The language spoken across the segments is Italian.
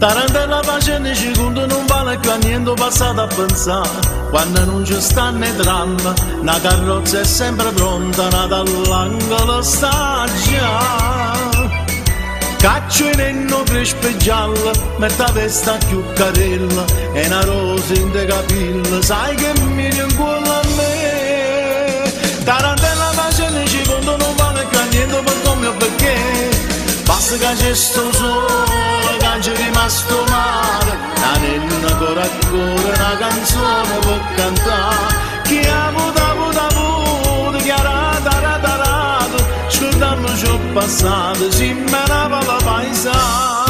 Tarantella facendo i secondi non vale più a niente passato a pensare. Quando non ci stanno i dramma, una carrozza è sempre pronta, nata all'angolo sta già. Caccio in enno crespo e giallo, mette la testa più carella, e una rosa in te capilla, sai che mi rincuola a me. Tarantella facendo i secondi non vale più a niente per come o perché. Basta che c'è sto sole, che c'è rimasto male, la nenna ancora ancora una canzone per cantare. Chi ha avuto, chi ha rata, scordiamo ciò passato, si menava la paesana.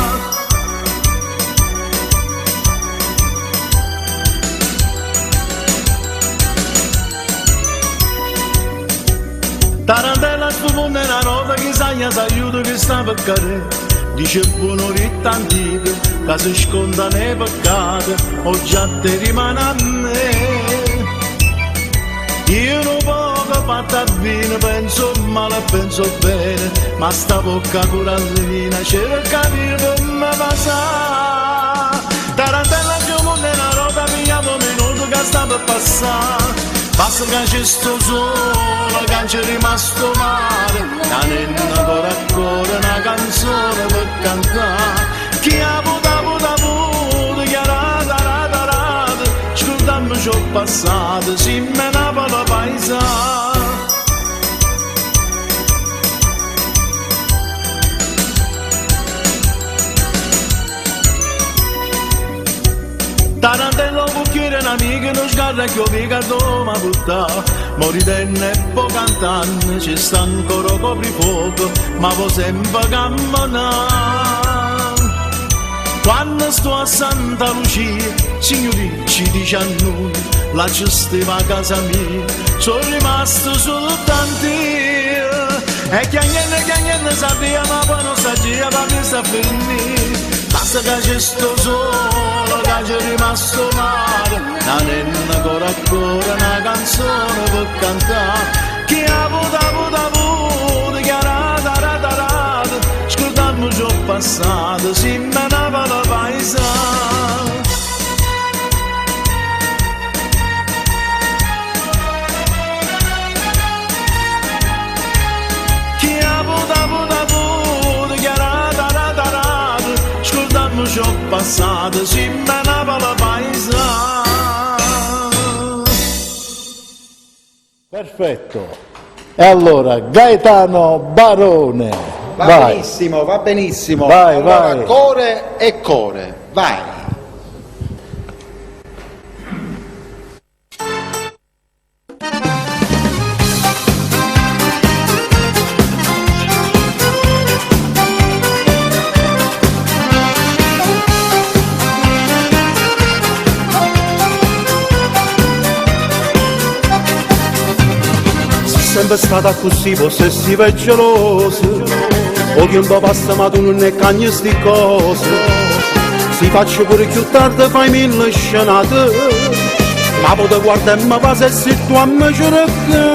Tarantella sfumonda una nota che sagna s'aiuta che sta per cadere. Dice buono ritta antica che si sconda nei peccati, o già te rimane a me. Io non poco fatta bene, penso male, penso bene, ma sta bocca corallina c'era capire come passare. Tarantella sfumonda una nota mia un minuto che sta per passare. Basta che c'è sto sole, che c'è rimasto male, la nenna ancora ancora una canzone per cantare. Chi ha avuto, chi ha rata, scordiamo ciò passato, si menava la paesana. Tarantella un cucchiere un'amica non sgarra che ho piegato ma buttà. Moritenne e po' cantante ci sta ancora coprifuoco, ma può sempre camminare. Quando sto a Santa Lucia, signori ci dice a noi, là ci stava a casa mia, sono rimasto soltanto io. E chiagnenne sapeva ma poi non sapeva ma mi sta finire. Basta che c'è sto sole, che c'è rimasto male, la nenna ancora ancora una canzone per cantare. Chi ha avuto, chi ha rata, scordiamo ciò passato, si menava la paesana. Chi ha avuto, chi ha rata, scordiamo ciò passato, si menava la paesana. Perfetto. E allora Gaetano Barone. Va benissimo, va benissimo. Vai, allora, vai. Core e core, vai. Sempre stata così possessiva e gelosa, o che un po' passa ma tu non ne cagni sti cose. Si faccia pure più tardi, fai mille scenate, ma poi ti guarda e mi passa e se tu a me cerca.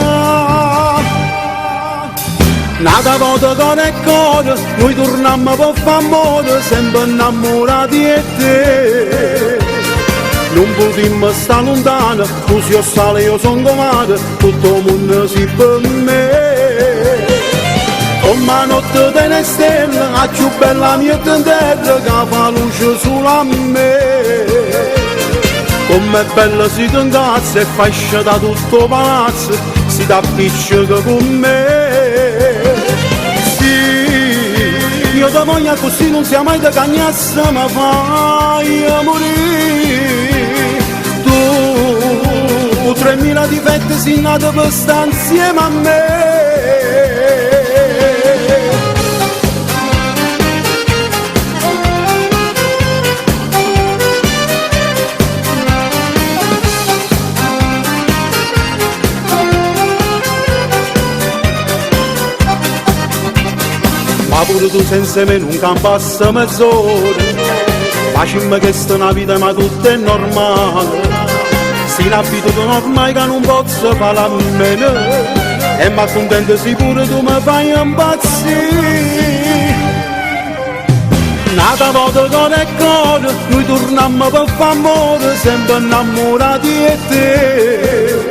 Nata volta con e core, noi torniamo per fare amore, sempre innamorati di te. Non potremmo stare lontano, tu sei sale, io sono comare, tutto il mondo si per me. Come la notte delle stelle, la più bella mia terra, che fa luce sulla me. Come è bella si ti incazza e fascia da tutto il palazzo, si t'appiccica con me. Sì, io ti voglio così, non sia mai da cagnassa, ma fai morire. 3000 difetti si nato per stare insieme a me. Ma pure tu senza me non campassa mezz'ora, facciamo che sta una vita ma tutto è normale. Si l'abitudine ormai che non posso fare a meno, e ma contento sicuro tu mi fai impazzire. Nata volta con il cuore, noi torniamo per fare amore, sempre innamorati di te.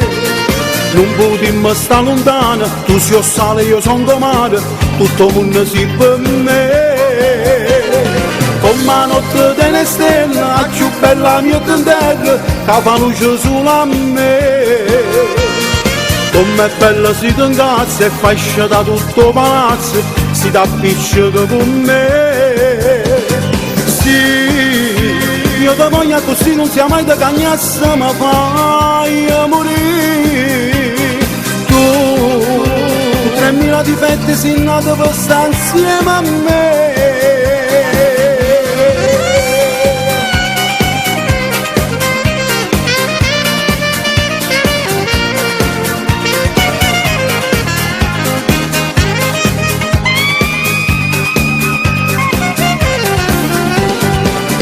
Non potremmo stare lontano, tu sei sale, io sono comare, tutto il mondo si per me. Come la notte delle stelle, la più bella mia terra, che fa luce sulla me. Com'è bella si ti incazza e fascia da tutto palazzo, si t'appiccica con me. Sì, io ti voglio così, non sia mai da cagnassa, ma fai morire. Tu, 3000 difetti, sei nato per stare insieme a me.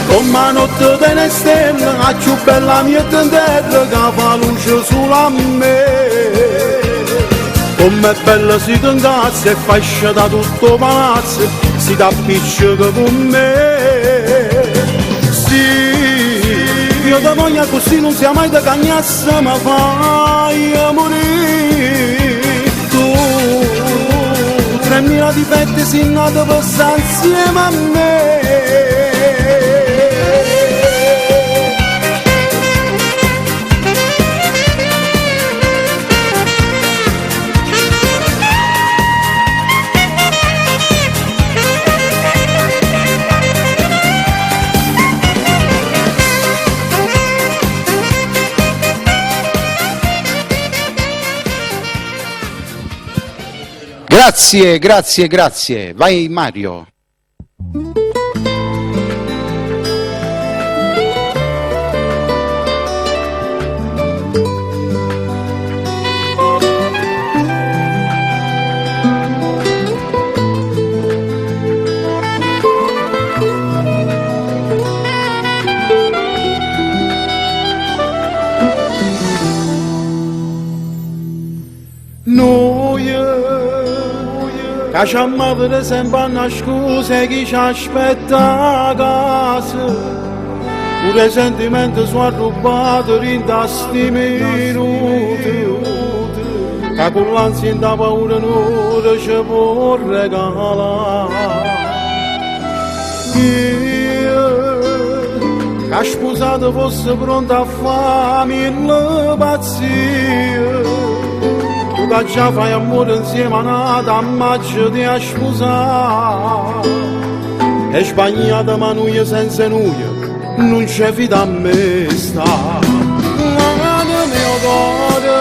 Come la notte delle stelle, la più bella mia terra, che fa luce sulla me. Com'è bella si ti incazza e fascia da tutto palazzo, si t'appiccica con me. Sì, io ti voglio così, non sia mai da cagnassa, ma fai morire. Tu, 3000 difetti, sei nato per stare insieme a me. Grazie, grazie, grazie. Vai Mario. Lasciamo per sempre una scusa chi ci aspetta a casa. Pure i sentimenti sono rubati in questi minuti. Che con l'ansia e la paura non ci può regalare. Io, che sposato fosse pronto a farmi la pazzia. Tu che già fai amore insieme a nata, a maggio ti hai sposato. È sbagliata ma noi senza noi, non c'è vita a me sta. Ma nel mio cuore,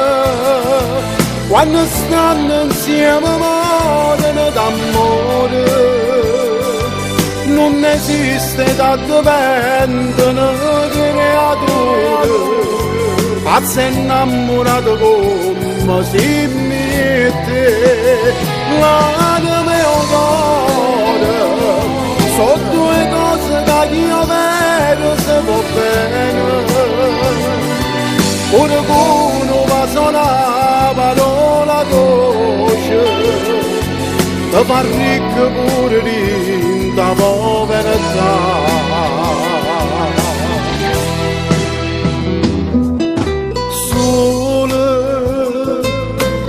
quando stanno insieme muoiono d'amore. Non esiste tanto vento nelle creature, pazzo innamorato come si mette là nel mio cuore. Sono due cose che io vedo se va bene, pure uno va suonare parola dolce, ti fa ricco pure di da povertà.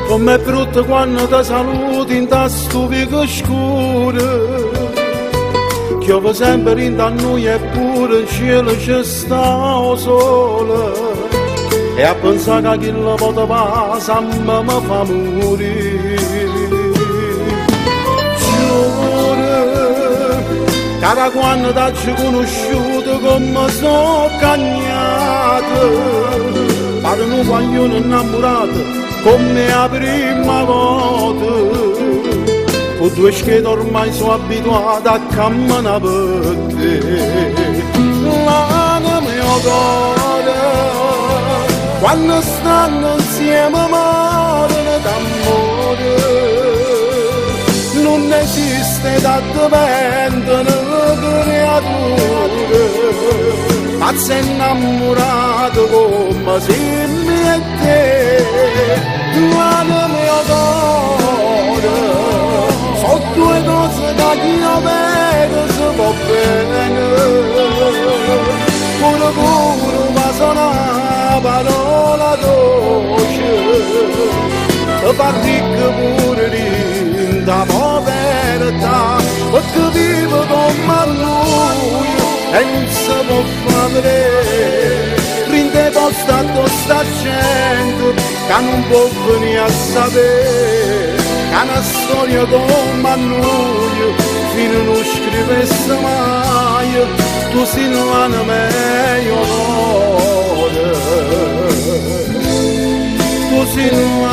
Com'è brutto quando ti saluti in ta stupido scuro. Piove sempre in da noi eppure il cielo ci sta sole. E a pensare che chi la volta passa mi fa morire. Giuro, che da quando ti ho conosciuto come sono cagnato. Pare un guaglione innamorato come la prima volta, con due schede ormai sono abituato a camminare per te. Là nel mio cuore, quando stanno insieme muoiono d'amore. Non esiste tanto vento nelle creature, pazzo innamorato come si mette. Là nel mio cuore, sono due cose che io vedo se va bene. pure ma sono una parola dolce, e fa ricco pure da povertà, perché vivo come lui e non si può fare. Prende posta a questa gente che non può venire a sapere che una storia come a noi fino non scrivesse mai, tu sei un meglio onore, tu sei un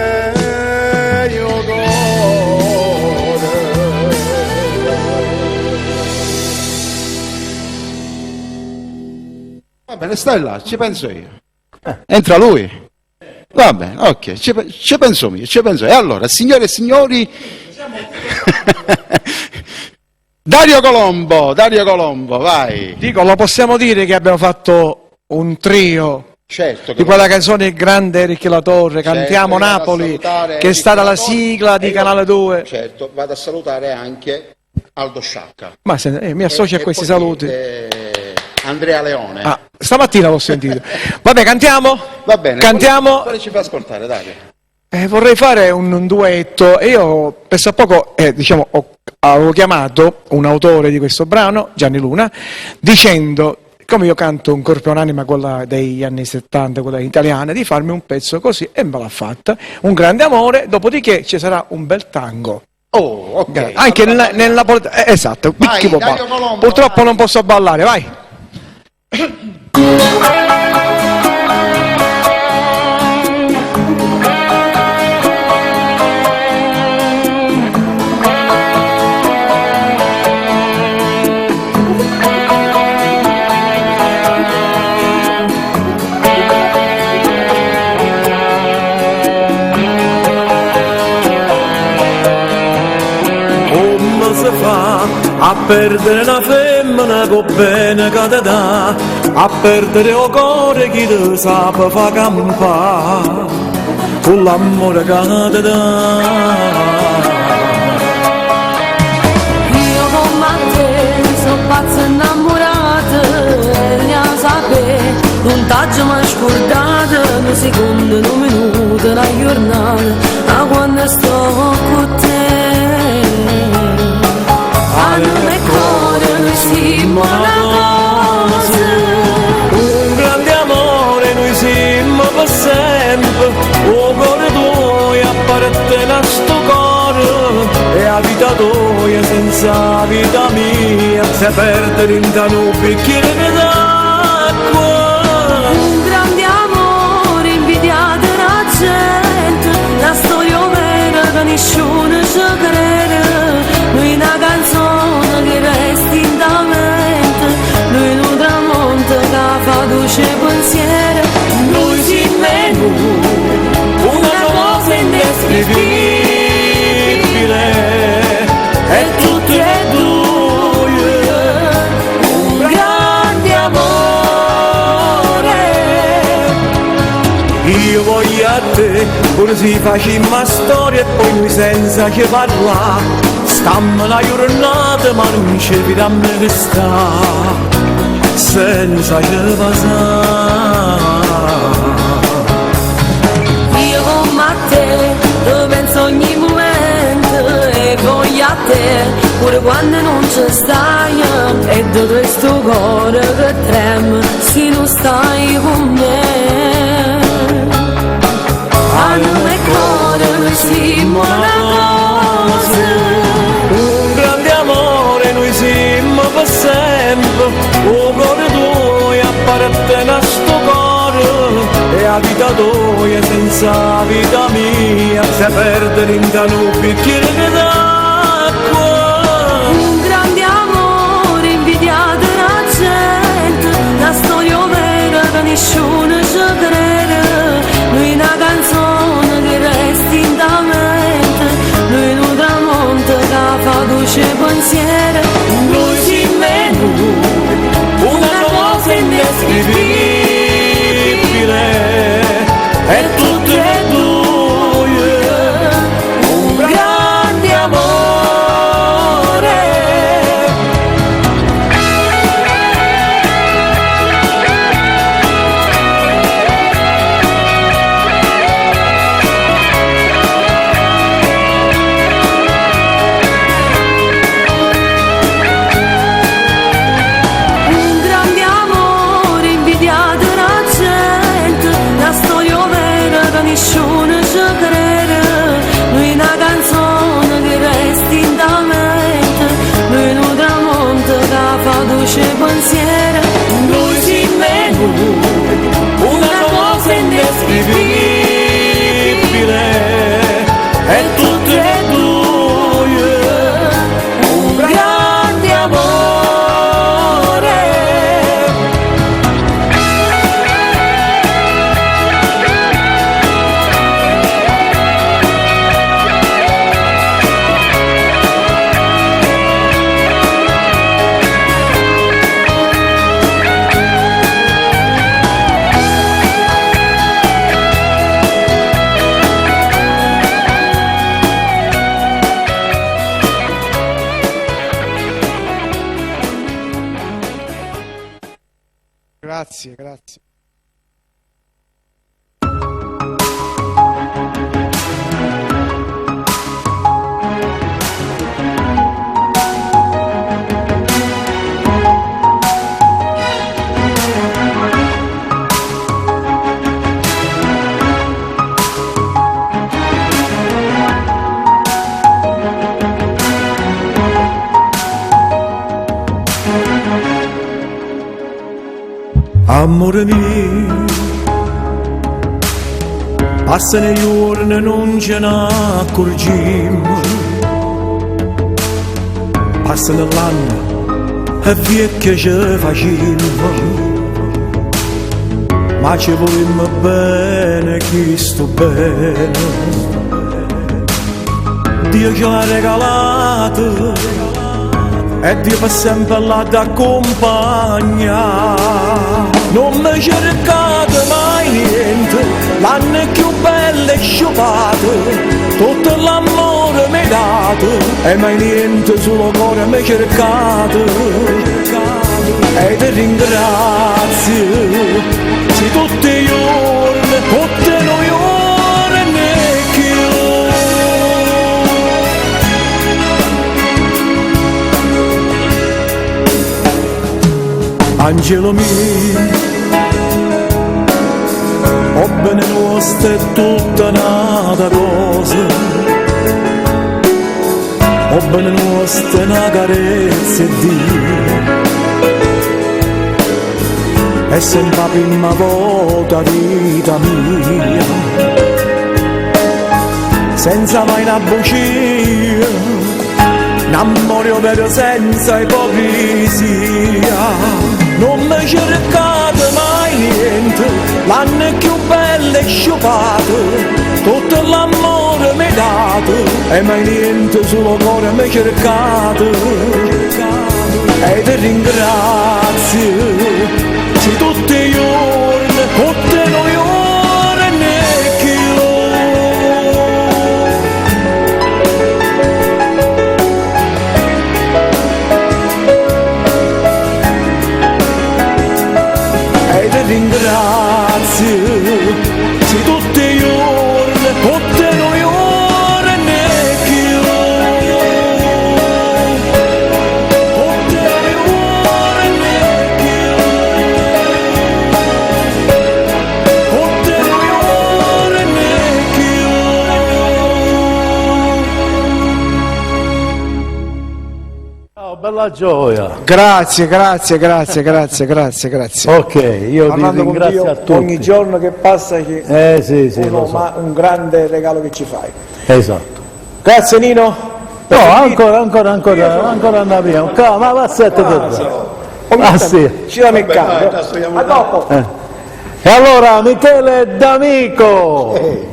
meglio onore. Va bene, stai là, ci penso io. Entra lui. Va bene, ok, ci penso io, ci penso io. E allora, signore e signori, Dario Colombo, vai. Dico, lo possiamo dire che abbiamo fatto un trio Certo. di quella canzone Il grande Eric La Torre, Cantiamo vado a Napoli, salutare che è stata la Eric La Torre. sigla di Canale 2. Certo, vado a salutare anche Aldo Sciacca. Ma mi associo a questi poi, saluti. Andrea Leone. Ah, stamattina l'ho sentito. Vabbè, cantiamo? Va bene. Cantiamo? Quale ci fa ascoltare, Dario? Vorrei fare un duetto e io penso a poco, avevo chiamato un autore di questo brano, Gianni Luna, dicendo, come io canto un corpo e un'anima, quella degli anni 70, quella italiana, di farmi un pezzo così, e me l'ha fatta, un grande amore, dopodiché ci sarà un bel tango. Oh, ok. Anche nella esatto, Vai, chi può Dario ballare? Colombo, Purtroppo vai. non posso ballare, vai. Come si fa a perdere una femmina con bene che ti dà, a perdere il cuore chi ti sa fa campare, con l'amore che ti dà. Io come te sono pazzo innamorata e ne sapere, non t'agio mai scordata, un secondo, un minuto, una giornata, ma quando sto con te. Anima e cuore noi siamo una cosa, Un grande amore noi siamo per sempre, o cuore tuo appartiene a sto cuore, e la vita tua senza vita mia, se perdere in un bicchiere d'acqua. un grande amore invidiato da gente, una storia vera che nessuno ci crede, noi una canzone che resta in da mente, noi un tramonto che fa luce pensiero, noi siamo una cosa indescrivibile, E tutti e due un grande amore. io voglio a te, pure se facciamo storia e poi noi senza che parlare, stammo la giornata ma non ci vediamo che sta, senza che passare. Io come a te, lo penso ogni momento e voglio a te, pure quando non ci stai, e da questo cuore che trema se non stai con me. Anima e cuore noi siamo una cosa, Un grande amore noi siamo per sempre, o cuore tuo appartiene a sto cuore, e la vita tua senza vita mia, se perdere in un bicchiere d'acqua. un grande amore invidiato da gente, una storia vera che nessuno ci crede, noi una canzone che resta in da mente, noi un tramonto che fa luce pensiero, noi siamo una cosa indescrivibile, E tutti e due un grande amore. Grazie, grazie. Amore mio, passano gli giorni e non ce ne accorgiamo, passano l'anno e via che ci facciamo, ma ci vogliamo bene, chi sto bene, Dio ce l'ha regalato e Dio per sempre là d'accompagna. Non mi cercate mai niente, l'anno più bello è sciupato, tutto l'amore mi dato, e mai niente sullo cuore mi cercate. E ti ringrazio, se tutti i giorni, tutte le ore ne chiudo. Angelo mio, ho bene nostra è tutta un'altra cosa, ho bene nostra è una carezza e Dio, è sempre la prima volta vita mia, senza mai una bugia, un amore vero senza ipocrisia. Non mi cercate mai niente, l'anno più bello è sciupato, tutto l'amore mi dato, e mai niente sullo cuore mi cercate. E ti ringrazio, se tutti i giorni, tutte le ore ne chiudo. Ringrazio, se tutti i giorni, tutte le ore ne chiudo, tutte le ore ne chiudo, tutte le ore ne chiudo. Ciao, bella gioia. Grazie. Ok, io vi Parlando con ringrazio Dio a tutti. ogni giorno che passa ci Sì, lo so. ma un grande regalo che ci fai. Esatto. Grazie Nino. No, ancora una mia. Ma passate per sì. Ci da meccanico. A dopo. E allora, Michele D'Amico.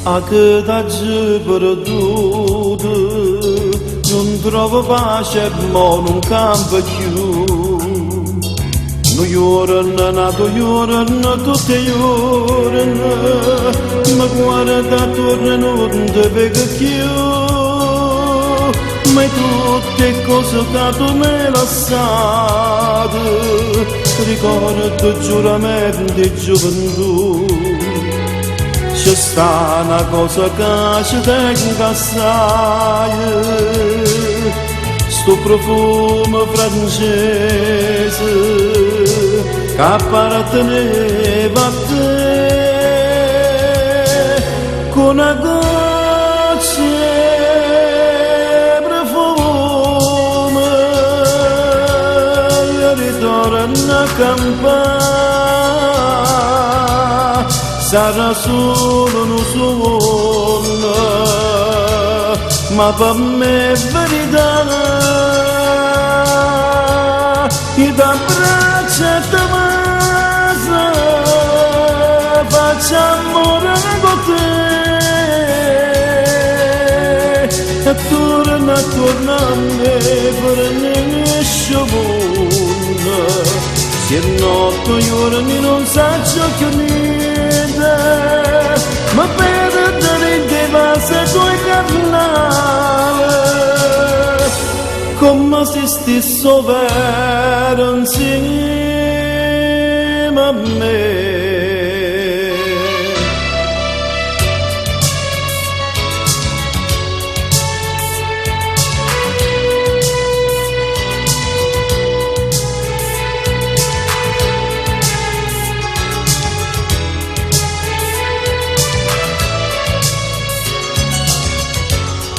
A che t'hai perduto, non trovo pace ma non campo più. Non giorno, nato giorno, tutti i giorni, ma guarda attorno non ti vedo più. Ma tutte cose che tu mi hai lasciato, ricordo giuramenti di gioventù. C'è sta una cosa che ci tengo assai, sto profumo francese che apparteneva a te, con una goccia profumo ritorno a campare. Sarà solo un suono, ma per me è verità. Io t'abbraccio e ti bacio, faccio amore con te, e tu Se notte giorni non saggio più niente, ma per dare te va se tuoi carnale, come se stesso vero insieme a me.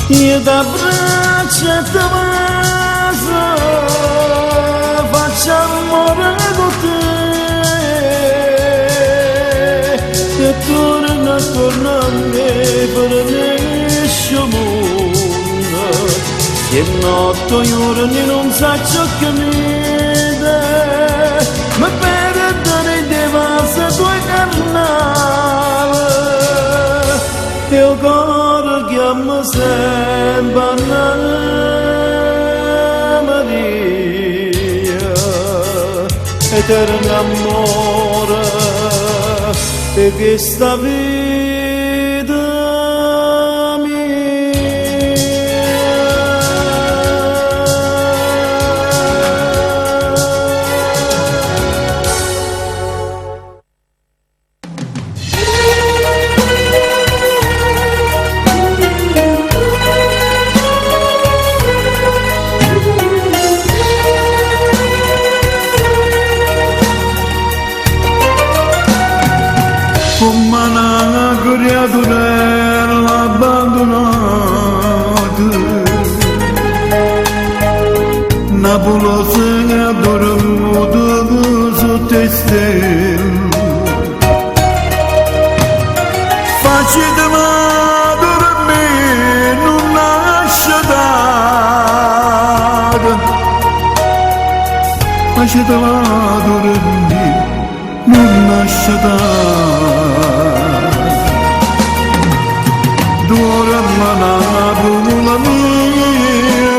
Io da braccia ti vaso, faccio amore con te, e torna a me per nessun mondo. Se notte giorni non saggio che niente, ma per dare te vaso tuoi carnale, io coro chiamo sempre Anna Maria, eterno amore di questa vita mia. Come una creatura abbandonata, Napoli che addormenta sotto te stelle, facetemi dormire, non lasciate, facetemi dormire, non lasciate. D'ora la mia,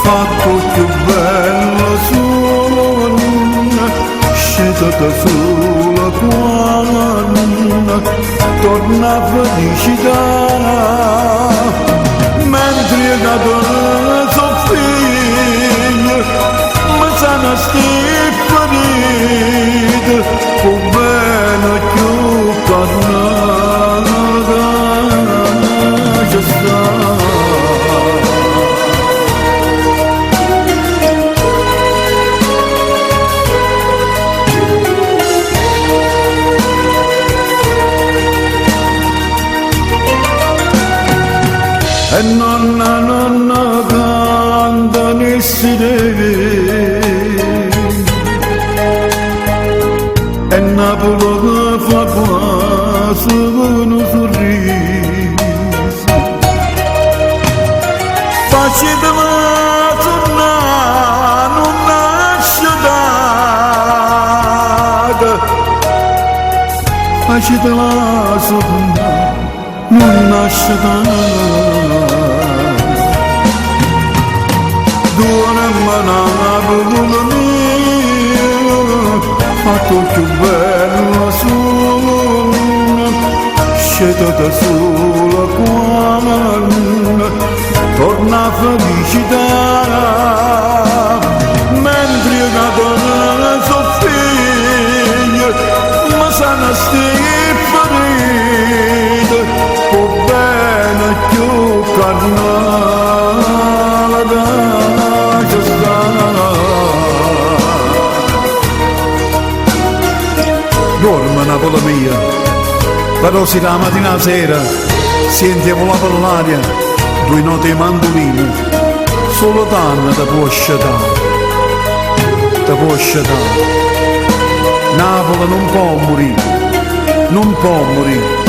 fatto più bello suona, scesa sola quando torna felicità, mentre io soffia, ma sana ferite, con bene più parlata. E nonna canta nel silenzio, e Napoli che fa quasi un sorriso, facetemi tornare, non lasciate, facetemi tornare, non lasciate. D'ora la mia, fatto più bello suona, scesa da sola quando torna felicità, mentre io soffia, ma sana ferite, con bene più carnale da dorma Napoli mia, però si la mattina alla sera sentiamo la l'aria, due note mandoline, solo tanto ti può sciatare, Napoli non può morire, non può morire.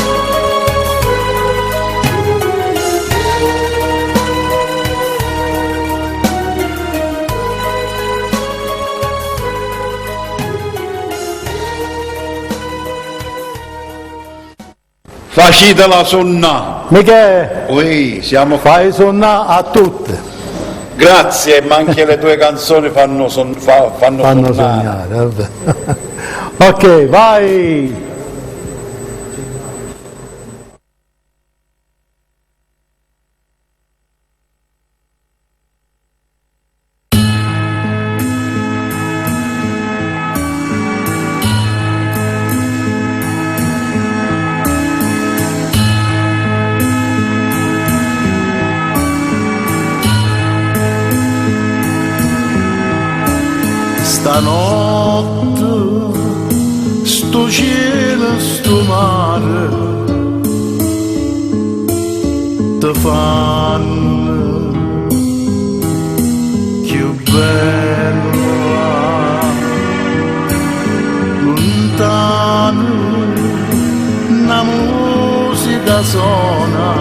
Facitela sonnare. Michele, Oi, siamo fai sonnare a tutte. Grazie, ma anche le tue canzoni fanno Fanno sognare, vabbè. Ok, vai! Stanotte, sto cielo, sto mare, ti fanno più bello, lontano, una musica suona,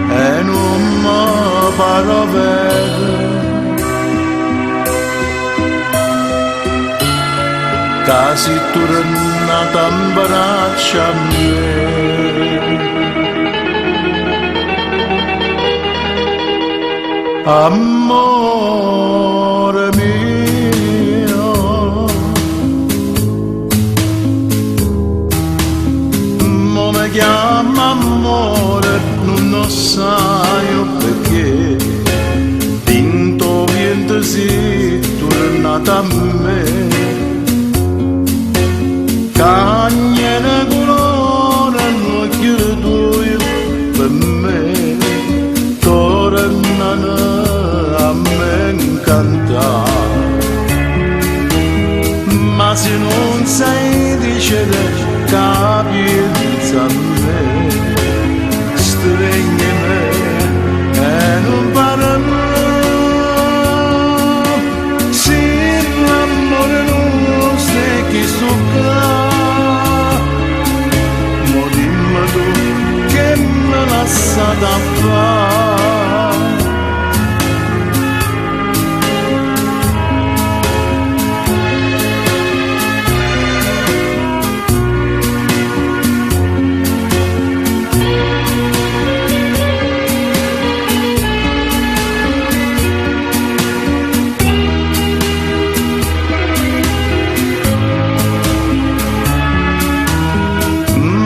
e non mi parlo bene, casi tornata in braccio a me. Amore mio, mo mi chiama amore, non lo sai perché, vinto viento si tornata a me. Cagnere colore non chiudo io per me, tornano a me incantare. Ma se non sai dicere capisci a me, stringi me e non parlo. Se l'amore non sei chi soffre, che me lascia da fare.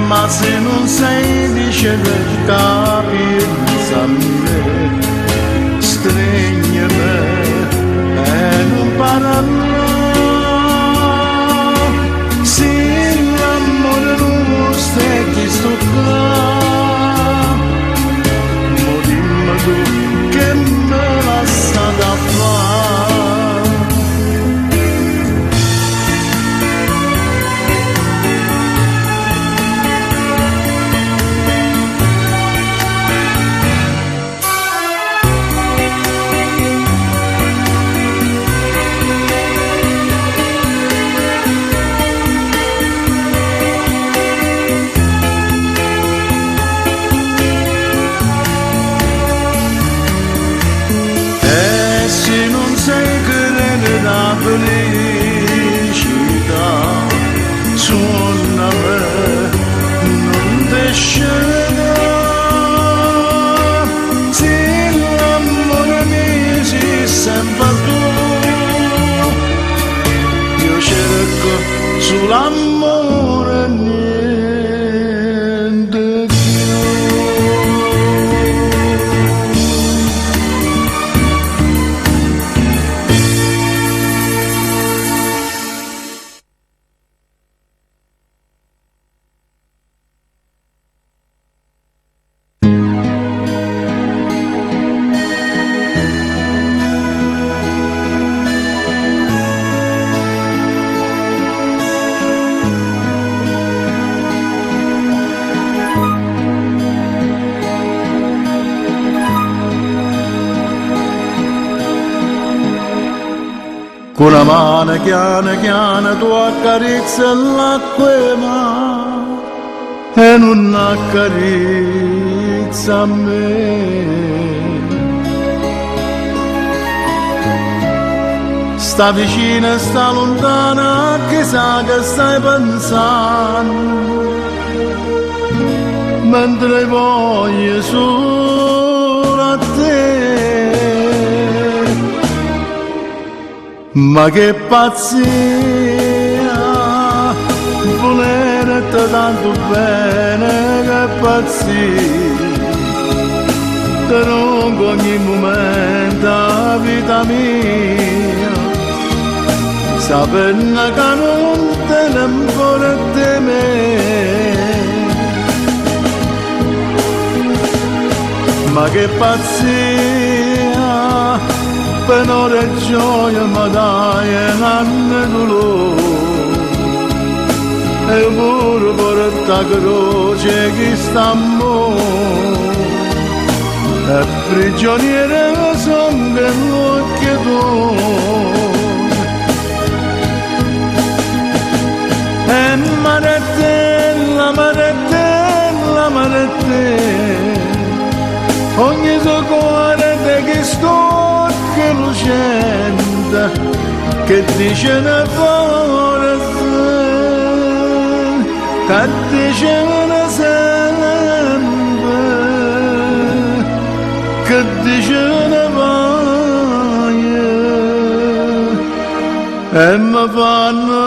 Ma se non sei dicere capisci a me, stringi me e non parlo. Se l'amore nostro è chi sto qua, mo dimmi tu che me lascia da fare. Felicità suona me, non ti scena. Se l'amore mi si sempre tu, io cerco sull'amore niente più. Con una mano chiana chiana tu accarezza l'acqua e non accarezza me. Sta vicina, sta lontana, che sa che stai pensando, mentre voglio solo a te. Ma che pazzia, volerti tanto bene, che pazzia, te non ogni momento la vita mia, sapendo che non te ne importa di me. Ma che pazzia, per ore e gioia mi dai un anno dolore, e pure per ta croce che sta amore, e prigioniere sono dell'occhio tuo. E marettella, marettella, marettella, ogni suo cuore che sto che lucente, che dice ne forse, che dice ne sempre, che dice ne voglio, e mi fanno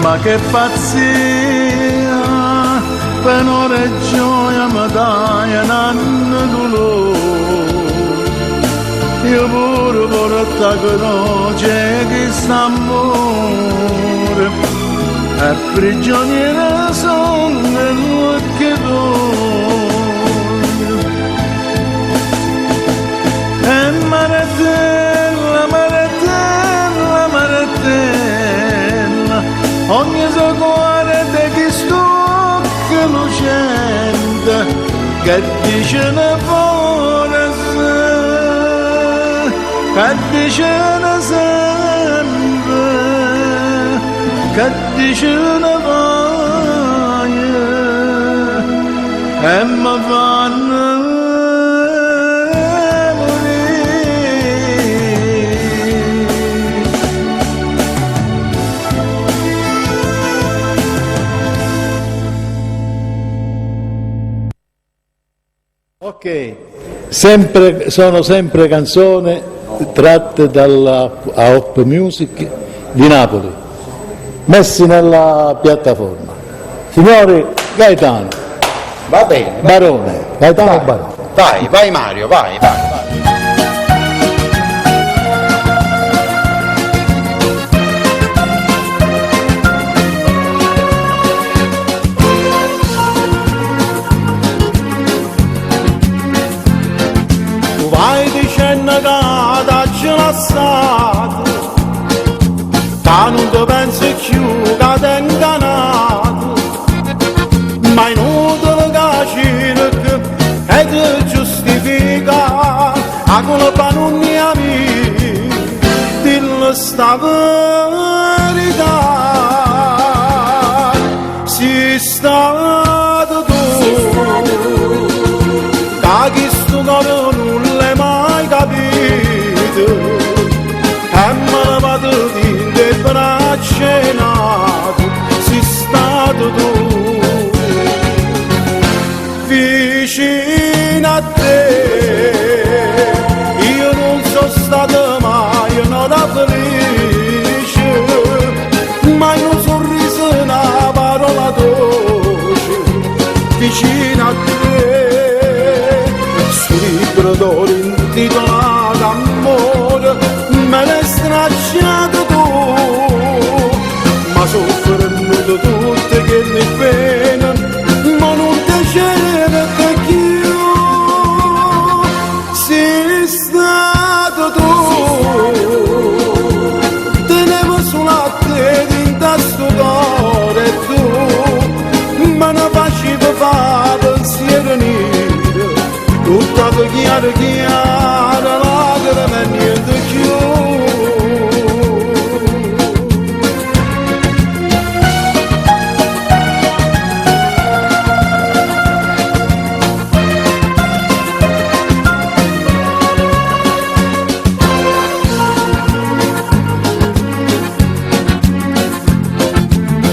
ma che pazzia, per ore e gioia mi dai un anno dolore, io pure porto a croce che sta amore, e prigioniere sono nell'occhio tuo. E marettella, marettella, marettella, ogni suo cuore che sto che lucente, che dice ne forse, che dice ne sempre, che dice ne voglio, e mi fanno Ok, sono sempre canzoni tratte dalla Hop Music di Napoli, messi nella piattaforma. Signori, Gaetano, Va bene. Barone, Gaetano Barone. Vai, vai Mario, vai, vai, vai. Vai dicendo che t'hai lasciato, che non ti pensi più che t'hai ingannato, ma è inutile che cerchi e ti giustifica, a colpa non ne ami, dillo sta verità, sei stato tu, da chi sto cuore non l'hai mai capito, e me ne vado di te braccia nato, sei stato tu, vicino a te, io non sono stato mai una felice, chiaro chiaro, lacrime e niente più.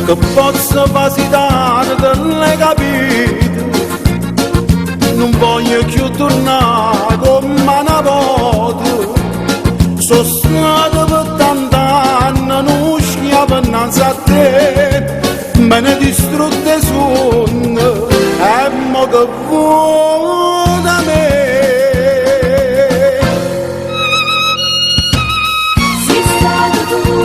Che posso facilitare delle capite, non voglio più tornare come una volta. Sono stato per tant'anni, non schiavo innanzi a te, me ne distrutte sono, e mo che vuoi da me? Sei stato tu.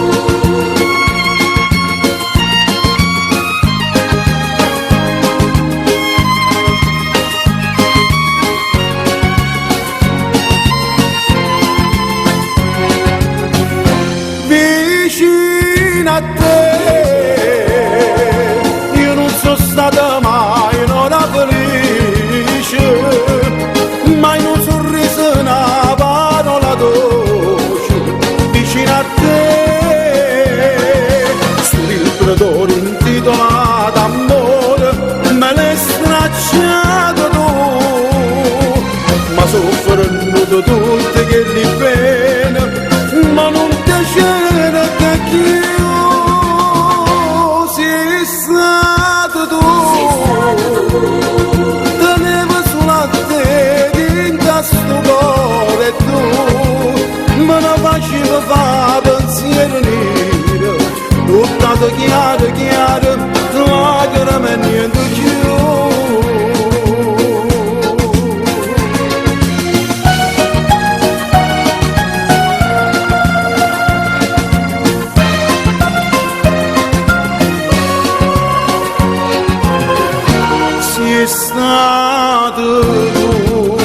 A te io non sono stata mai un'ora felice, mai un sorriso, una parola dolce vicino a te. Sul libro intitolato Amore me l'hai stracciato tu, ma soffrono tutte che li pene, ma non ti c'era che chi tenevo sulla te dinta sto cuore, tu me ne facevi fa pensiero nero, tutto chiaro chiaro, lacrime e niente più. Sei stato tu,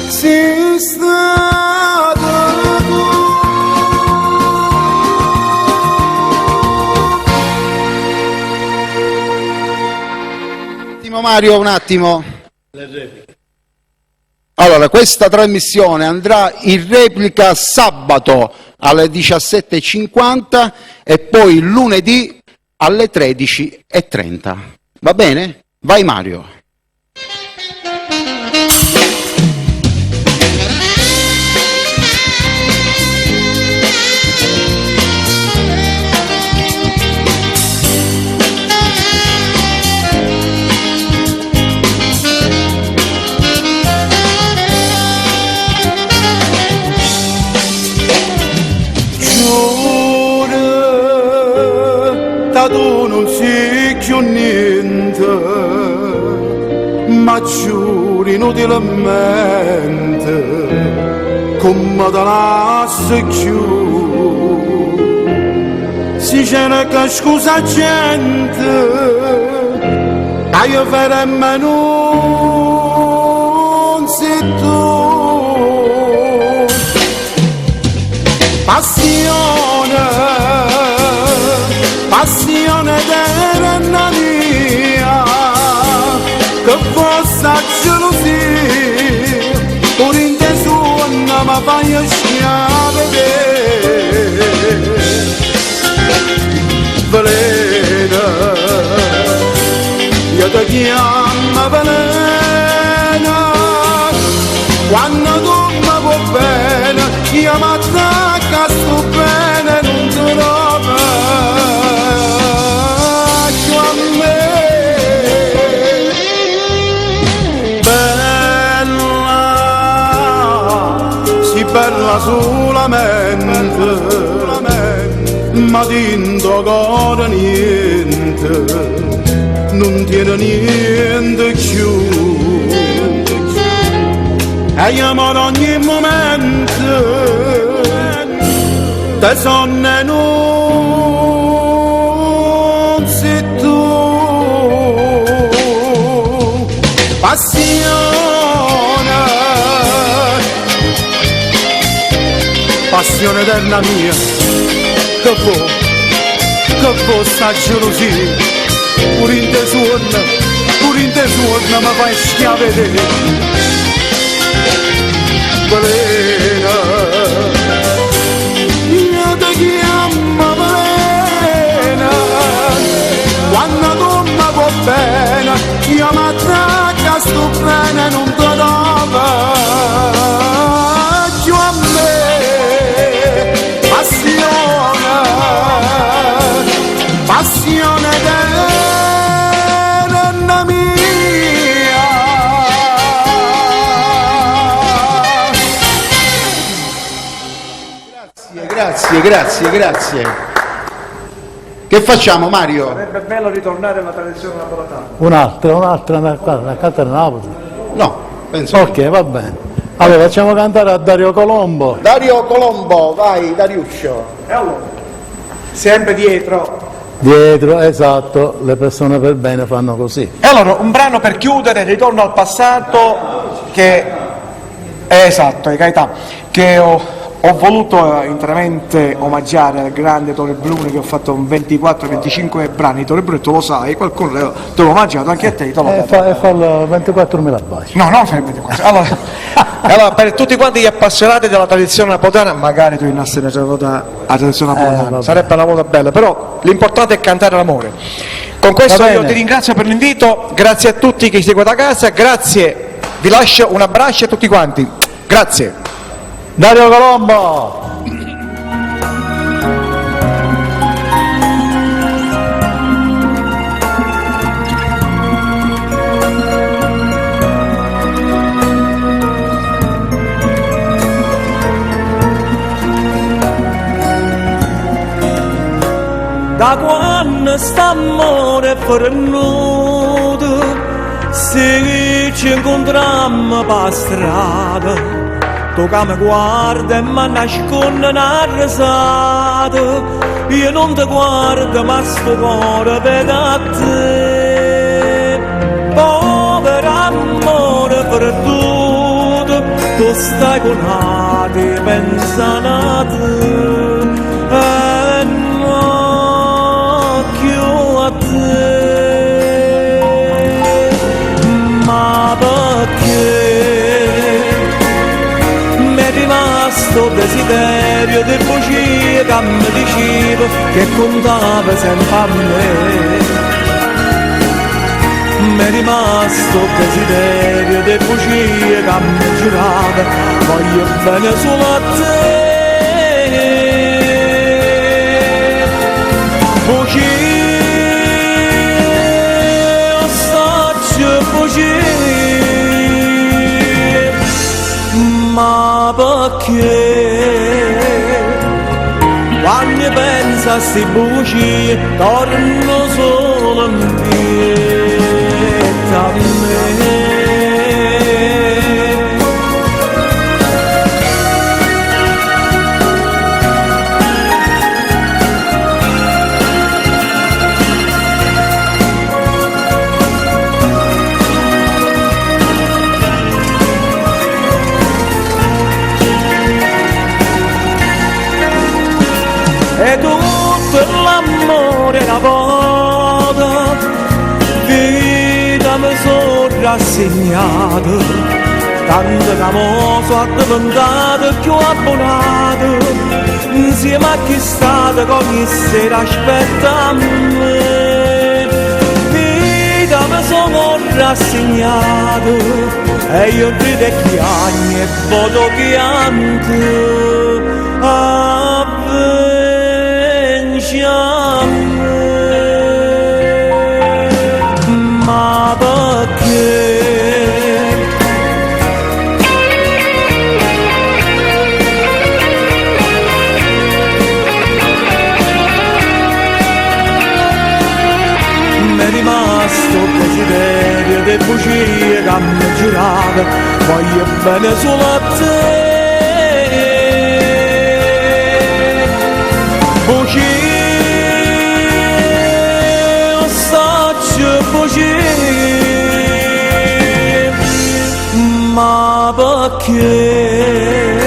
sei stato tu. Un attimo Mario, un attimo. Allora, questa trasmissione andrà in replica sabato alle 17:50 e poi lunedì alle 13:30. Va bene? Vai Mario. Tu non sei più niente, ma giuri inutilmente, come te lasci più. Si cerca scusa gente, a io faremmo non sei tu. Passione eterna mia, che fosse gelosia, pure in te suona ma fai schiave. Velena, io ti chiamo velena, quando tu mi vuoi bene, io mi attacco a sto bene, non te lo bella solamente, ma dentro cuore niente, non tiene niente più. E io amore ogni momento, te sonne non sei tu. Passione eterna mia, che sta gelosia, pure in te suona, pure rinte suona mi fai schiave te. Balena, io ti chiamo balena, quando tu mi vuoi bene, io mi attacco sto bene, non ti dava. Giù a me, passione della mia. Grazie. Che facciamo, Mario? Sarebbe bello ritornare alla tradizione napoletana. Un'altra, una canta di Napoli. No, penso. Ok, va bene. Allora facciamo cantare a Dario Colombo. Dario Colombo, vai, Dariuscio. E allora, sempre dietro. Dietro, esatto, le persone per bene fanno così. E allora, un brano per chiudere, ritorno al passato, che è esatto, è Gaetà, che ho voluto interamente omaggiare al grande Tore Bruni, che ho fatto un 24-25 brani. Tore Bruni, tu lo sai, qualcuno te l'ho omaggiato, anche a te, te l'ho dato. E fa 24.000 baci. No, non fai 24. Allora, per tutti quanti gli appassionati della tradizione napoletana, magari tu innassi la tradizione napoletana, vabbè. sarebbe una cosa bella, però l'importante è cantare l'amore. Con questo Va io bene. ti ringrazio per l'invito, grazie a tutti che seguite da casa, grazie, vi lascio un abbraccio a tutti quanti, grazie. Dario Colombo! Da quando st'amore è fornuto, se ci incontrammo per strada, tu che mi guardi e mi nascondi una risata, io non ti guardo ma sto cuore vedo a te. Povero amore perduto, tu stai con altri pensando a te. A te, ma perché mi è rimasto desiderio di bugie che mi diceva che contava sempre a me. Mi è rimasto desiderio di bugie che mi giurava voglio bene solo a te. Bugie ma perché quando penso a sti bugie torno solo in pietà a me. E tutto l'amore una volta, vita mi sono rassegnato, tanto che mo sono diventato più abbonato, insieme a chi state che ogni sera aspetta a me. Vita mi sono rassegnato, e io grido e chiagno e voto chianto, ma perché mi è rimasto desiderio di bugie che mi giurava voglio bene solo a te. Bugie ma perché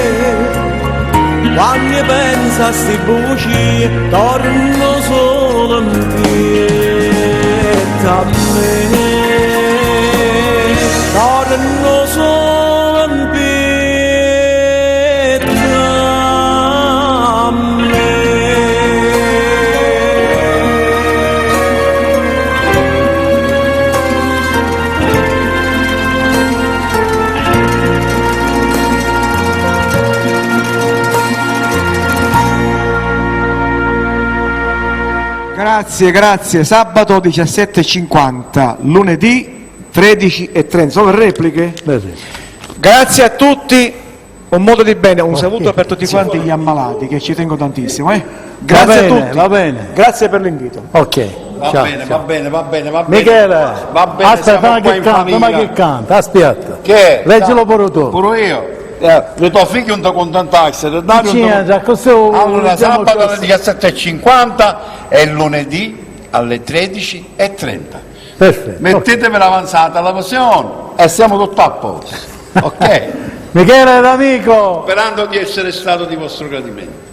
quando penso a sti bugie torno solo in pietà a me. che non sono in pietà a me. Grazie. Sabato 17:50, lunedì 13:30. Sono le repliche? Beh, sì. Grazie a tutti, un modo di bene, un saluto per tutti quanti gli ammalati che ci tengo tantissimo. Grazie a tutti. Va bene. Grazie per l'invito. Ok. Va ciao, bene, ciao. va bene. Michele, Va bene, aspetta, siamo ma qua che in canta, famiglia. ma che canta, aspetta. Che? Leggilo pure tu. Pure io. Le tuo figlio non ti contentasse. Allora, sabato alle 17:50 e lunedì alle 13:30. Perfetto. Mettetevi l'avanzata alla passione e siamo tutti a posto. Ok? Michele l'amico. Sperando di essere stato di vostro gradimento.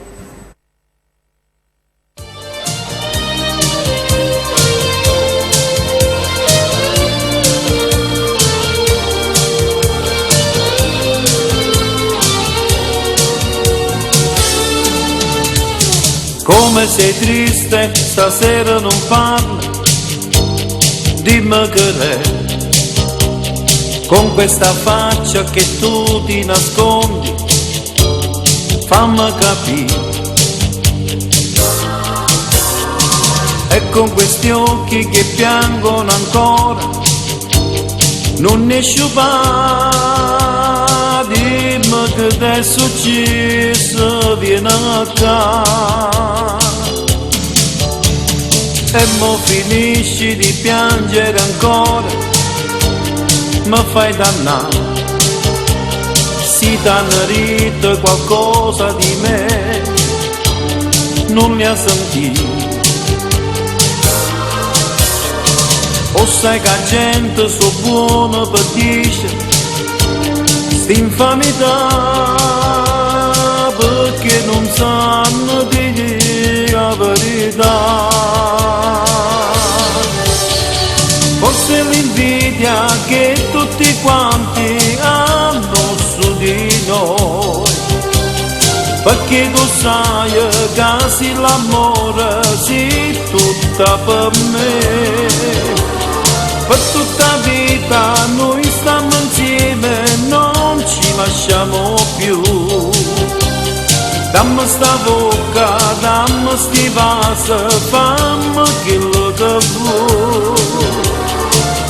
Come sei triste, stasera non parli, dimmi che è, con questa faccia che tu ti nascondi, fammi capire, e con questi occhi che piangono ancora, non ne sciupà, dimmi che ti è successo, vieni a e mo finisci di piangere ancora, mi fai dannare, si t'hanno qualcosa di me, non ne ha sentito, o sai che la gente so buono per dire, st'infamità, perché non sanno dire la verità. Forse l'invidia che tutti quanti hanno su di noi, perché tu sai che se l'amore si tutta per me, per tutta vita noi stiamo insieme, non ci lasciamo più. Dammi sta bocca, dammi sti vaso, fammi quello che vuoi.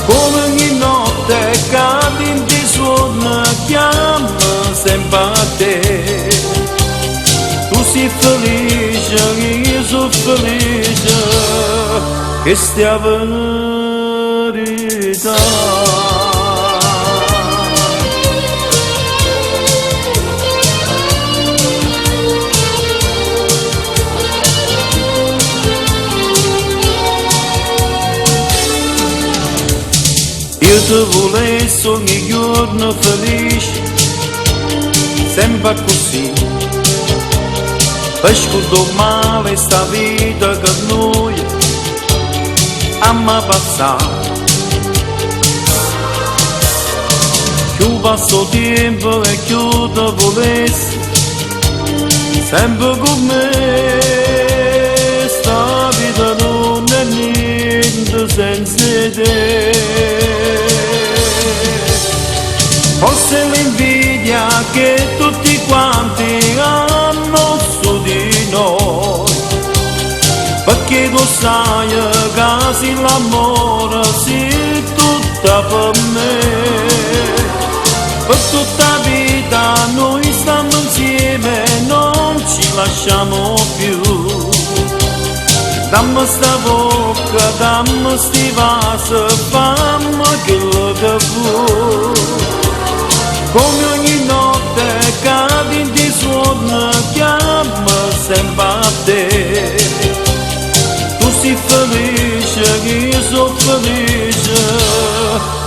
Come ogni notte cadi in ti suona, chiama sempre a te. Tu sei felice, io sono felice, che stia verità. Io ti volessi ogni giorno felice, sempre così, per scordare male sta vita che noi abbiamo passato. Più passo tempo e più ti volessi, sempre con me, sta vita non è niente senza te. Forse l'invidia che tutti quanti hanno su di noi, perché tu sai che se l'amore si tutta per me, per tutta vita noi stiamo insieme, non ci lasciamo più. Dammi sta bocca, dammi sti vaso, fammi quello che vuoi. Come ogni notte cadi in ti suona, chiama sempre a te. Tu sei felice, io sono felice,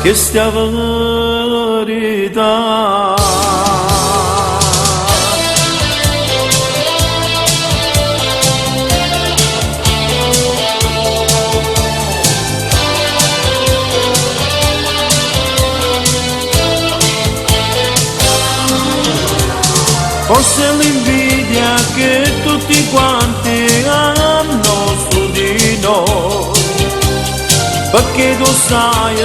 che stia verità. forse l'invidia che tutti quanti hanno su di noi, perché tu sai che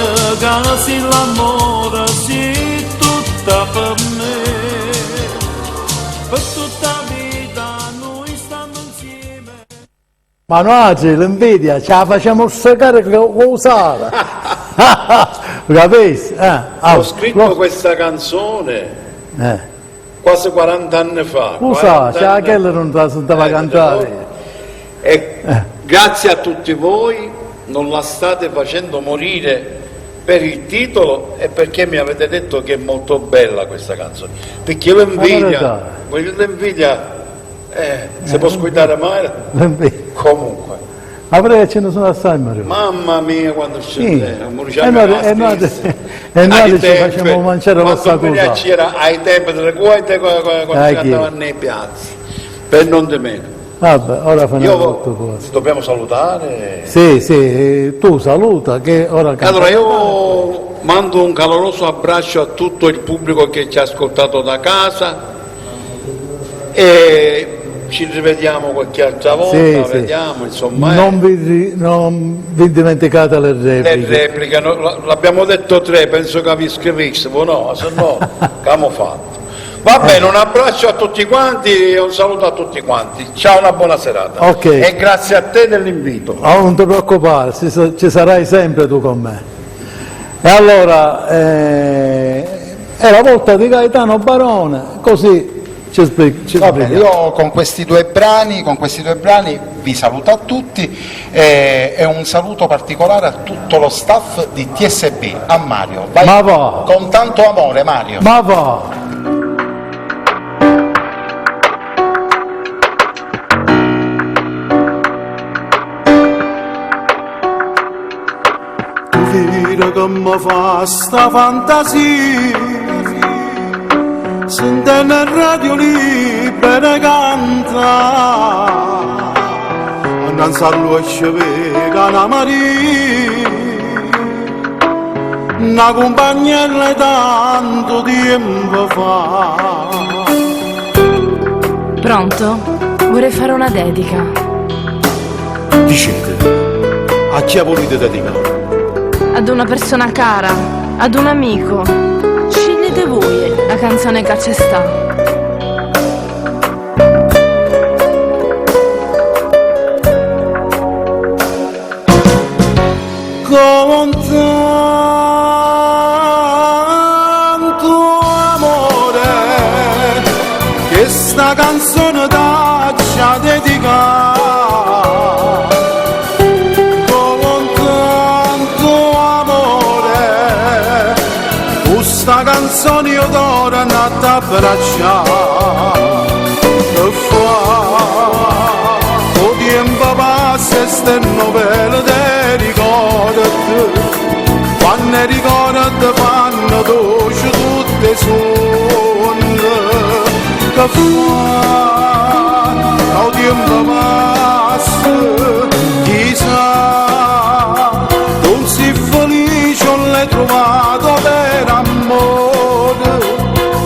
se l'amore si tutta per me, per tutta vita noi stiamo insieme. Ma noi l'invidia ce la facciamo seccare con usare. Capisci? Ho scritto questa canzone quasi 40 anni fa. Scusa, c'è che non la sentava cantare. E grazie a tutti voi non la state facendo morire per il titolo e perché mi avete detto che è molto bella questa canzone. Perché l'invidia si può scuidare mai? Comunque. Ma perché ce ne sono assai, Mario? Mamma mia, quando c'è e noi ci facciamo mangiare la saluta. C'era ai tempi delle guaite quando cantavano nei piazzi, per non di meno. Vabbè, ora fanno dobbiamo salutare. Sì, tu saluta che ora allora io mando un caloroso abbraccio a tutto il pubblico che ci ha ascoltato da casa e ci rivediamo qualche altra volta, vediamo, insomma. Non vi dimenticate le repliche. Le repliche, l'abbiamo detto 3, penso che vi scrivessimo, no? Se no, che abbiamo fatto. Va bene, un abbraccio a tutti quanti e un saluto a tutti quanti. Ciao, una buona serata. Okay. E grazie a te dell'invito. Non ti preoccupare, ci sarai sempre tu con me. E allora, è la volta di Gaetano Barone, così ci Va bene, io con questi due brani vi saluto a tutti e un saluto particolare a tutto lo staff di TSB, a Mario. Vai, ma va! Con tanto amore, Mario. Ma va! Che mi fa sta fantasia, sentendo il radio libera canta, annanzi a lui scevega una Maria, una compagnella tanto tempo fa. Pronto? Vorrei fare una dedica. Dicete, a chi volete dedicare? Ad una persona cara, ad un amico. Scegliete voi la canzone che ci sta. Con tanto amore che sta canzone t'accia dedicata. Questa canzone io d'ora nata a abbracciare e fa o tempo passa e ste novelle te ricordate quando ricordate fanno dolce tutte sonde che fa o tempo passa chissà non si felice non l'hai trovato per amore,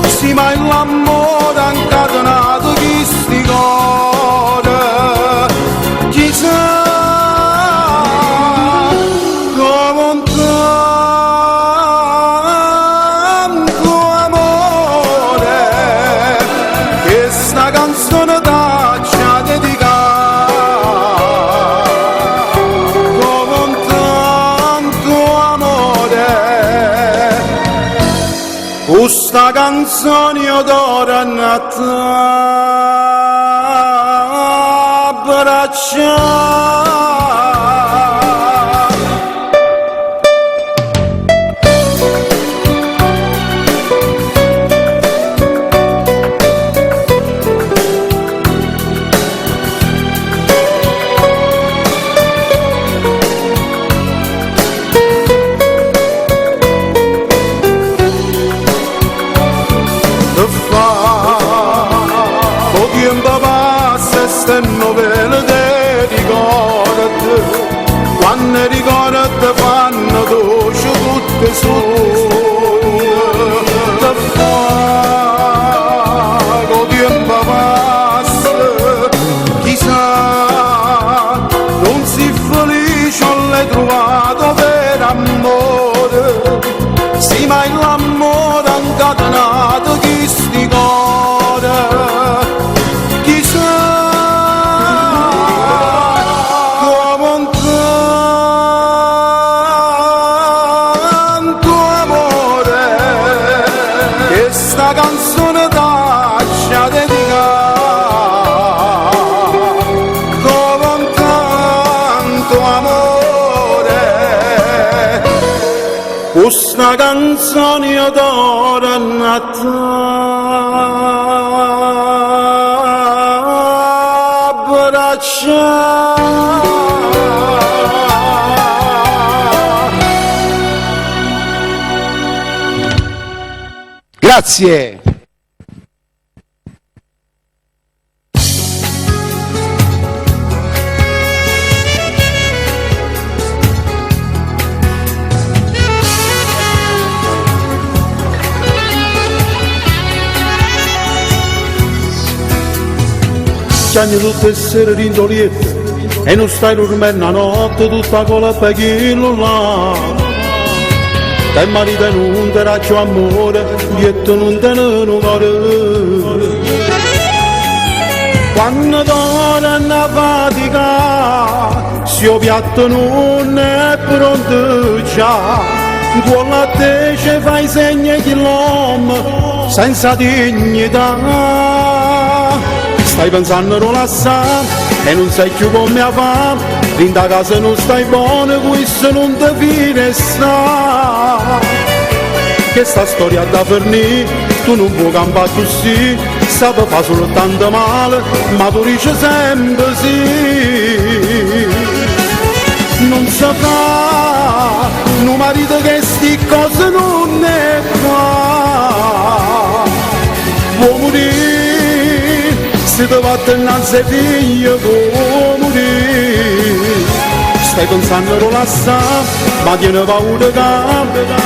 sì ma l'amore ha incatenato chi sti cuore, chissà come tanto amore che sta canzone t'accia dedicata. Questa canzone io d'ora nata abbracciare. Queste novelle te ricordate, quando ricordate fanno dolce tutte sole, te fa, una canzone d'oro Grazie. Chiagni tutte sere rindoliette e non stai dormendo a notte tutta con la pechino là. Te marito non te raggio amore, dietro non te ne cuore. Quando torna a fatica, se il piatto non è pronto già, con la te ci fai segni che l'uomo senza dignità. Stai pensando a rilassare e non sai più come fa, in da casa non stai buono, questo non ti fine sta. Che sta storia da fornire, tu non puoi campare così, sape fa soltanto male, ma tu dici sempre sì. Non si fa, un marito che sti cose non ne fa, può morire. Se ti va innanzi ai figli può morire. Stai pensando a rilassare, ma tieni paura che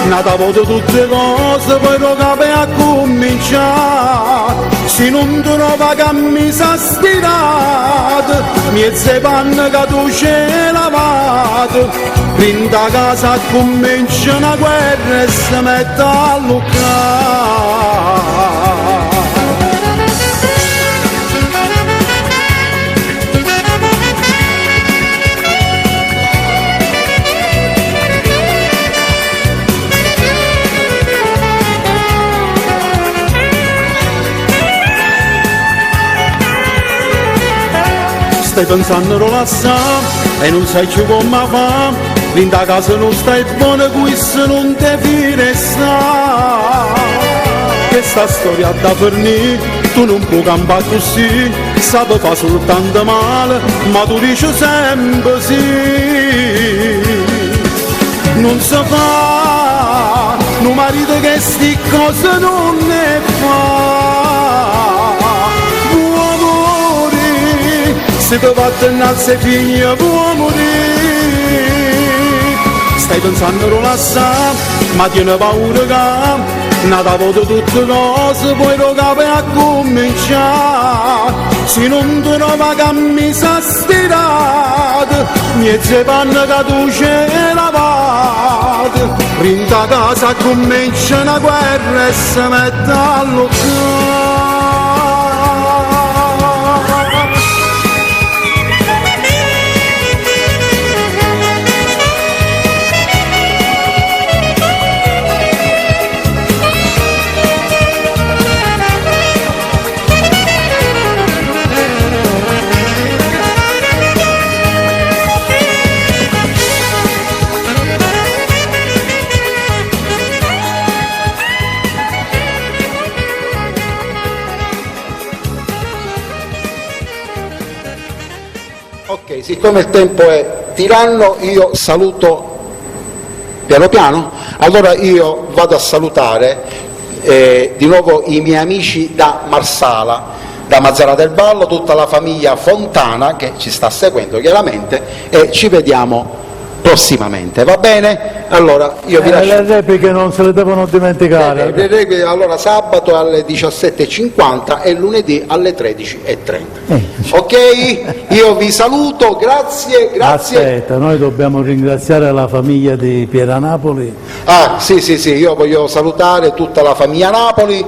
nata volta tutte cose, poi lo capo a cominciare. Se non trova che mi sa stirato, miezze panne che tu c'è lavato, printa casa comincia una guerra e si mette a luccare. Stai pensando a rilassare e non sai più come fa, in da casa non stai buono, questo non ti fine sta. Che sta storia da fornire, tu non puoi campare così, sape fa soltanto male, ma tu dici sempre sì. Non si fa, un marito che sti cose non ne fa. Se ti va innanzi ai figli può morire. Stai pensando a rilassare, ma tieni paura che nata volta tutte cose, poi lo capo a cominciare. Se non ti trova che mi sa stirato, miezze panne che tu c'è lavato, printa casa comincia una guerra e si mette a luccare. Ok, siccome il tempo è tiranno, io saluto piano piano. Allora io vado a salutare di nuovo i miei amici da Marsala, da Mazzara del Vallo, tutta la famiglia Fontana che ci sta seguendo chiaramente, e ci vediamo prossimamente, va bene? Allora io vi lascio. Le repliche non se le devono dimenticare. Le repliche, allora sabato alle 17:50 e lunedì alle 13:30. Ok? Io vi saluto, grazie. Aspetta, noi dobbiamo ringraziare la famiglia di Pieranapoli. Ah, sì, io voglio salutare tutta la famiglia Napoli,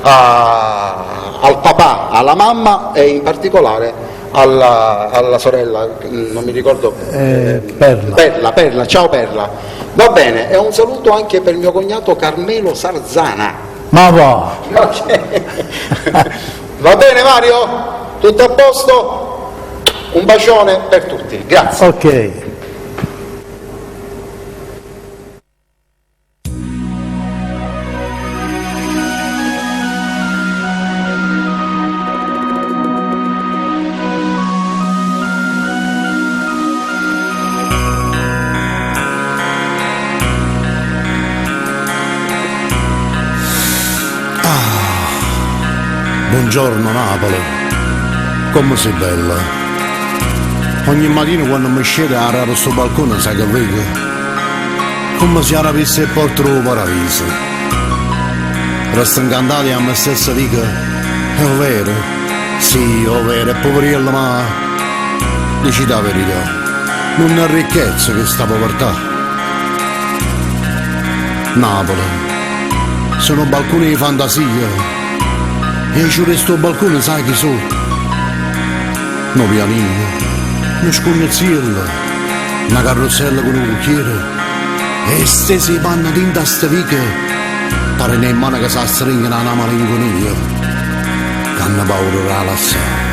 al papà, alla mamma e in particolare alla sorella, non mi ricordo, Perla, ciao Perla. Va bene, e un saluto anche per mio cognato Carmelo Sarzana. Ma va! Okay. Va bene Mario? Tutto a posto? Un bacione per tutti, grazie. Ok. Buongiorno Napoli, come sei bella. Ogni mattina quando mi scende a raro sto balcone sai che vedo, come se avesse il porto del paradiso. Resto incantato a me stessa dico, è vero, sì, è vero, è poverello, ma dici la verità, non è ricchezza che sta povertà. Napoli, sono balconi di fantasia. E ci resto balcone sai chi sono? No pianino, uno scognazziello, una carrozzella con un cucchiere e stesi panna tinta a ste viche pare ne mano che sa stringere una malinconia che hanno paura da lassare.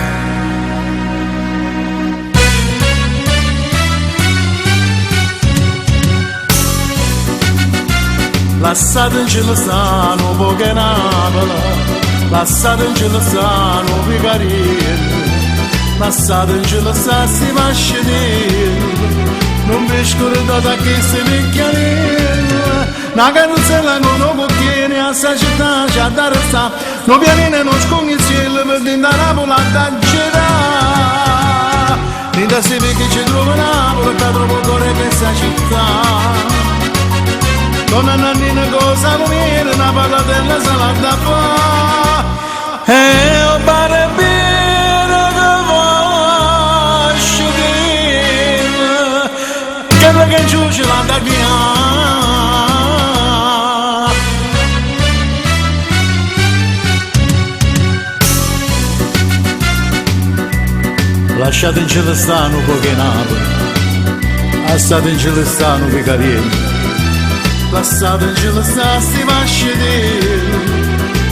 Lasciate in cielo stanno poche Napoli, lasciate in cielo stanno Picarelli, lasciate in cielo sti mascellini, non vi scordate che si picchiarelli, una carrozzella con un cucchiere a sta città c'ha da restare, non pianine non scognizzielli per dentro Napoli a da girare, dentro si vede che ci trova Napoli, che troppo cuore questa città. Donna Nannina cosa venire, una patatella salata fa. E ho pare bene che voglio dire, che giù ce l'ha da chiare. Lasciate in cielo stanno poche Napoli, lasciate in cielo stanno Picarelli, lasciate in cielo sti mascellini,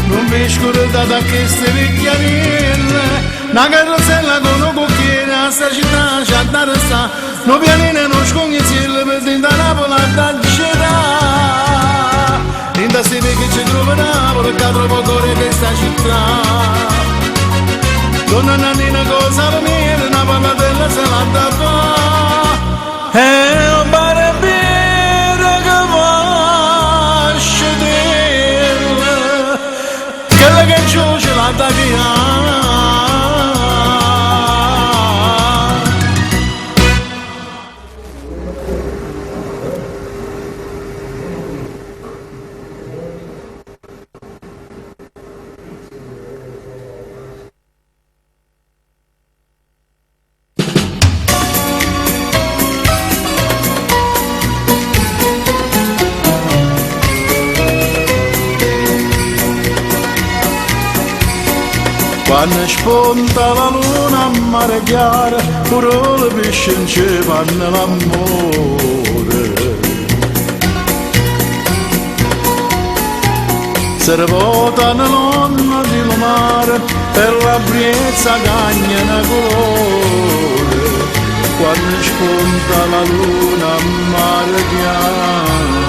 non vi scordate che ste vecchiarelle, una carrozzella con un cucchiere a sta città c'ha da restare, non pianine non scognizzielli per dentro Napoli a da girare, dentro si vede che ci trova Napoli, che troppo cuore questa città. Donna Nannina cosa venire, una patatella salata fa. E ho pare bene che voglio dire, che giù ce l'ha da chiare. Quando spunta la luna a mare chiaro, pure le pesci in cielo fanno l'amore. Se votano l'onno di mare, per la brezza cagna una colore. Quando spunta la luna a mare chiaro,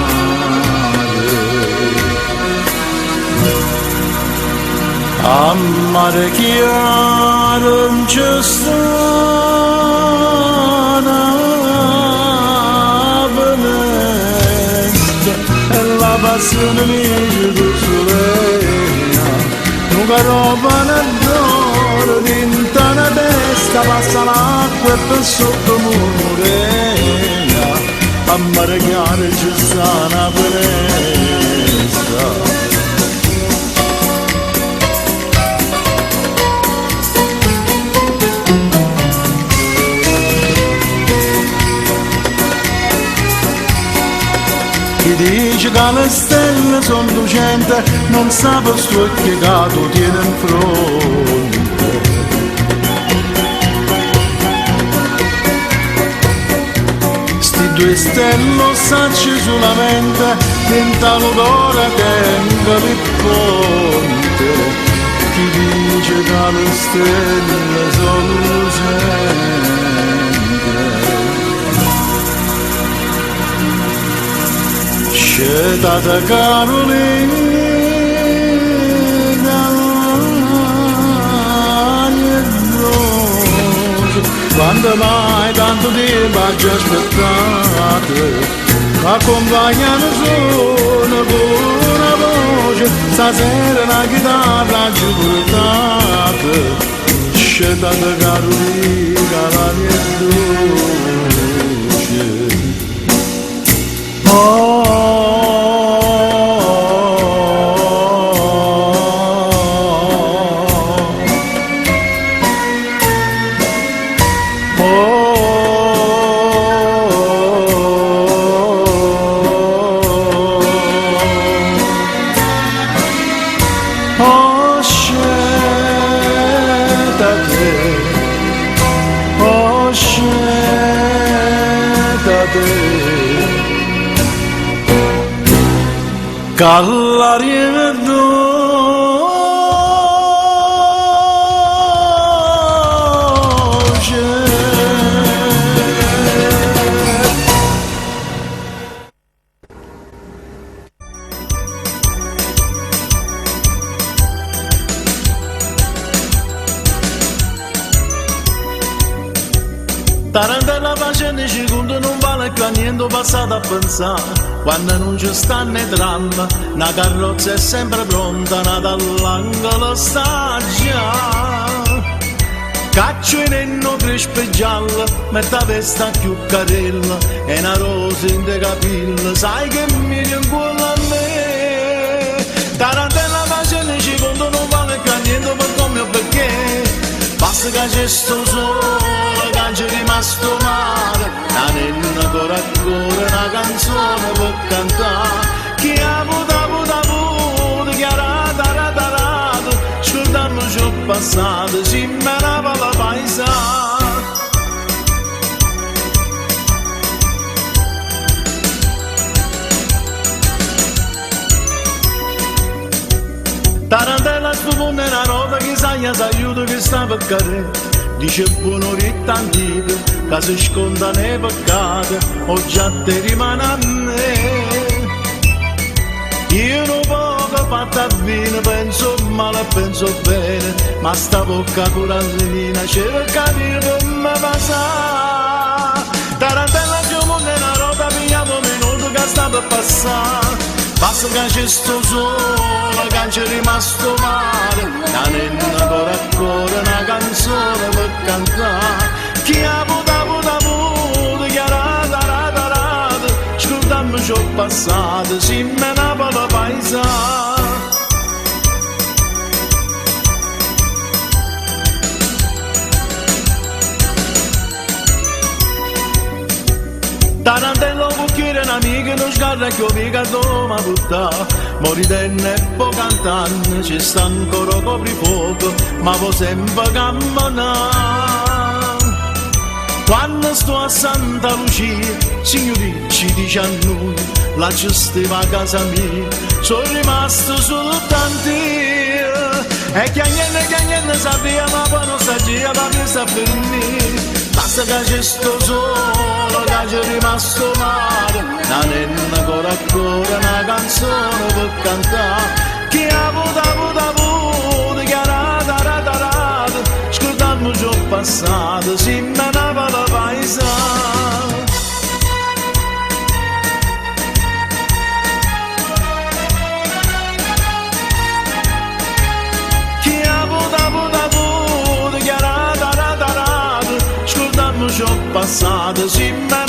a mare chiaro non c'è sta una venezia e la passione dice tu solegna, non roba né d'oro, dinta una testa passa l'acqua e per sotto muregna, a mare chiaro c'è sta una venezia. Chi dice che le stelle sono lucente non sa per sto che tu tieni in fronte. Sti due stelle sacci solamente dentro l'odore tengo il ponte. Chi dice che le stelle sono lucente scelta Carolina quando mai tanto tempo ci aspettate, accompagnano solo con una voce voce, stasera una chitarra ci portate, scegliete Carolina la mia dolce. Callaria dolce. Tarantella facendo i secondi non vale più a niente passato a pensare. Quando non ci stanno i tram, una carrozza è sempre pronta, nata all'angolo sta già. Caccio in enno crespo e giallo, mette la testa più carella, e una rosa in te capilla, sai che mi rincuola a me. Tarantella facendo i secondi non vale più a niente per come o perché, basta che c'è sto sole, che c'è rimasto male, la nenna ancora ancora una canzone per cantare. Chi ha avuto, chiarata, rata, scordandoci il passato, si menava la paesana. Tarantella spupunta una nota che saglia s'aiuta che sta per cadere. Dice buono ritta antica, che si sconda nei peccati, o già te rimane a me. Io non poco fatta bene, penso male e penso bene, ma sta bocca curandina c'era capire come passa. Tarantella più monte una rota, pigliamo un minuto che sta per passare. Basta che c'è sto sole, che c'è rimasto male, la nenna ancora ancora una canzone per cantare. Chi ha avuto, chiarata, rata, scordandoci il passato, si menava la paesana. Tarantello cucchiere un'amica non sgarra che mica doma buttà. Moridenne e po' cantante, ci sta ancora coprifuoco, ma vo sempre camminare. Quando sto a Santa Lucia, signori ci dice a noi, la gestiva a casa mia, sono rimasto soltanto io. E chiagnenne sapeva, ma poi non sagia, ma mi sta per me. Basta che c'è sto solo, che c'è rimasto male, la nenna ancora ancora una canzone per cantare. Chi ha avuto, chiarata, rata, scordandoci il passato, si menava la paesana. Chi ha avuto, chiarata, rata, scordandoci il passato, si menava